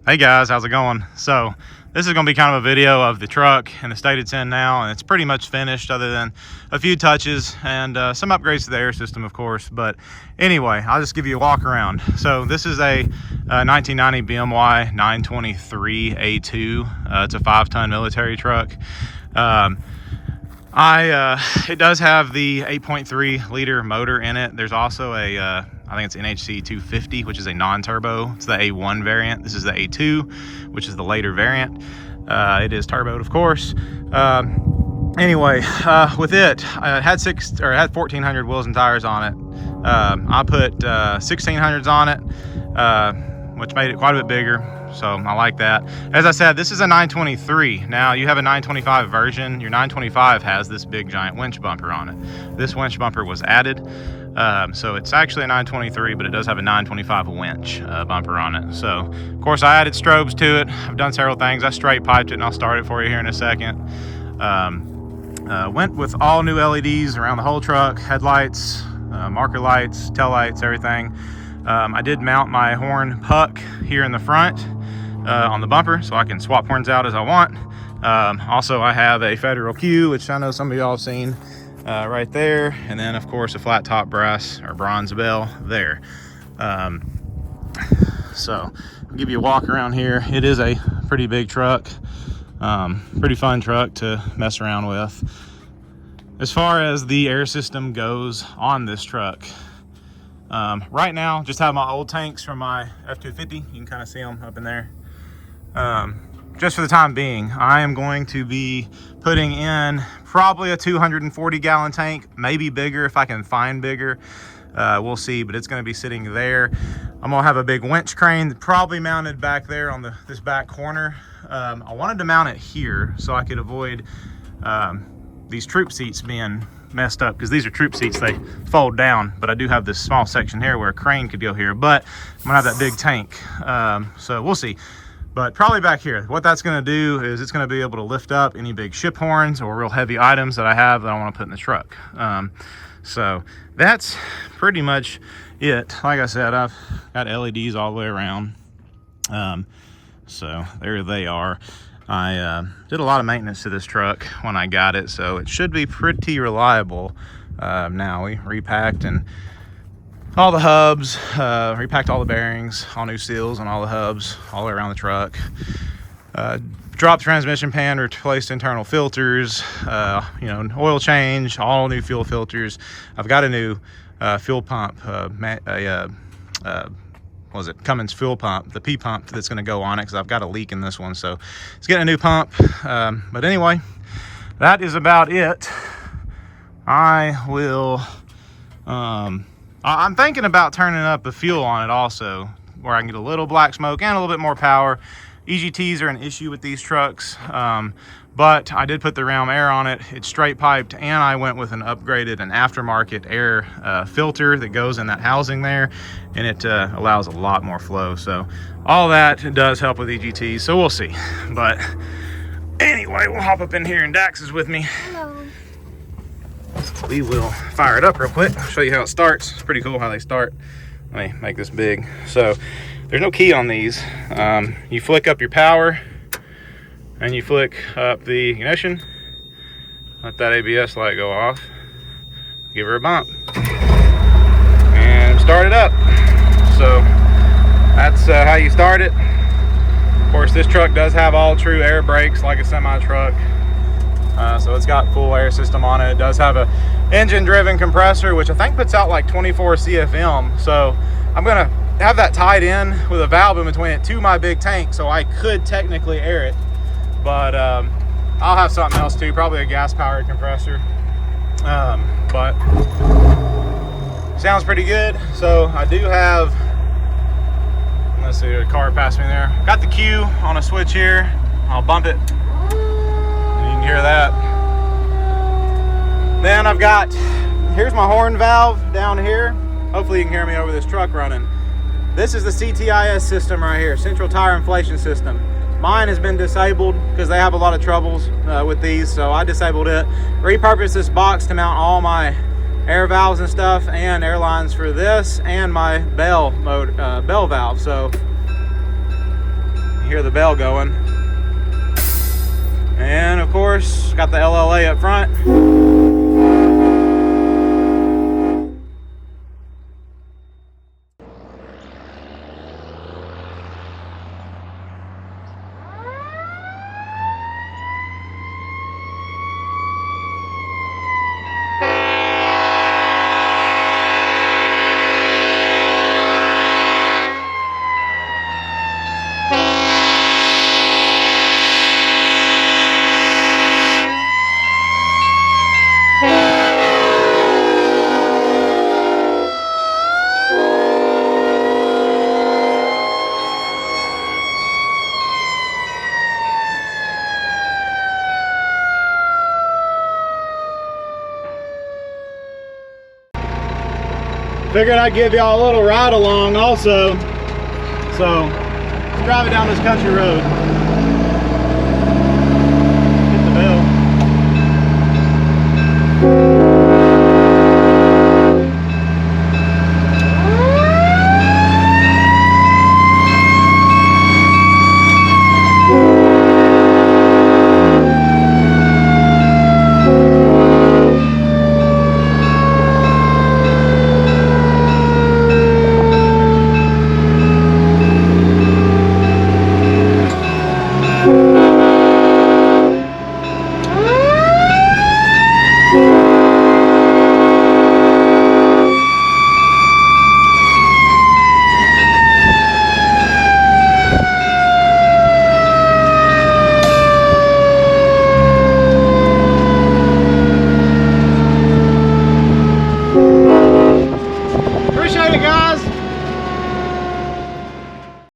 Hey guys, how's it going? So this is going to be kind of a video of the truck and the state it's in now, and it's pretty much finished other than a few touches and some upgrades to the air system, of course. But anyway, I'll just give you a walk around. So this is a 1990 BMY M923a2. It's a 5-ton military truck. It does have the 8.3 liter motor in it. There's also a I think it's NHC 250, which is a non-turbo. It's the A1 variant. This is the A2, which is the later variant. It is turboed, of course. Anyway, with it, it had 1,400 wheels and tires on it. I put 1,600s on it, which made it quite a bit bigger. So I like that. As I said, this is a 923. Now you have a 925 version. Your 925 has this big giant winch bumper on it. This winch bumper was added. So it's actually a 923, but it does have a 925 winch bumper on it. So of course I added strobes to it. I've done several things. I straight piped it and I'll start it for you here in a second. Went with all new LEDs around the whole truck, headlights, marker lights, tail lights, everything. I did mount my horn puck here in the front on the bumper, so I can swap horns out as I want. Also, I have a Federal Q, which I know some of y'all have seen right there, and then of course a flat top brass or bronze bell there. So I'll give you a walk around here. It is a pretty big truck, pretty fun truck to mess around with. As far as the air system goes on this truck, right now just have my old tanks from my F250. You can kind of see them up in there. Just for the time being, I am going to be putting in probably a 240 gallon tank, maybe bigger if I can find bigger. We'll see, but it's going to be sitting there. I'm gonna have a big winch crane probably mounted back there on this back corner. I wanted to mount it here so I could avoid these troop seats being messed up, because these are troop seats, they fold down, but I do have this small section here where a crane could go here, but I'm gonna have that big tank. So we'll see. But probably back here. What that's going to do is it's going to be able to lift up any big ship horns or real heavy items that I have that I want to put in the truck. So that's pretty much it. Like I said, I've got LEDs all the way around. So there they are. I did a lot of maintenance to this truck when I got it, so it should be pretty reliable. Now we repacked and all the hubs, repacked all the bearings, all new seals on all the hubs, all around the truck. Dropped transmission pan, replaced internal filters, oil change, all new fuel filters. I've got a new fuel pump, Cummins fuel pump, the P pump that's going to go on it, because I've got a leak in this one, so it's getting a new pump. But anyway, that is about it. I'm thinking about turning up the fuel on it also, where I can get a little black smoke and a little bit more power. EGTs are an issue with these trucks, but I did put the Realm air on it. It's straight piped, and I went with an aftermarket air filter that goes in that housing there, and it allows a lot more flow. So all that does help with EGTs, so we'll see. But anyway, we'll hop up in here, and Dax is with me. Hello. We will fire it up real quick. I'll show you how it starts. It's pretty cool how they start. Let me make this big. So there's no key on these. You flick up your power and you flick up the ignition. Let that ABS light go off. Give her a bump and start it up. So that's how you start it. Of course, this truck does have all true air brakes like a semi truck. So it's got full air system on it. It does have a engine driven compressor, which I think puts out like 24 CFM. So I'm gonna have that tied in with a valve in between it to my big tank, so I could technically air it. But I'll have something else too, probably a gas powered compressor. But sounds pretty good. So I do have, let's see, a car passed me there. Got the Q on a switch here. I'll bump it. Hear that. Then I've got, here's my horn valve down here. Hopefully you can hear me over this truck running. This is the CTIS system right here, central tire inflation system. Mine has been disabled because they have a lot of troubles with these, so I disabled it. Repurposed this box to mount all my air valves and stuff, and air lines for this, and my bell valve. So hear the bell going. And of course, got the LLA up front. Figured I'd give y'all a little ride along also. So, driving down this country road.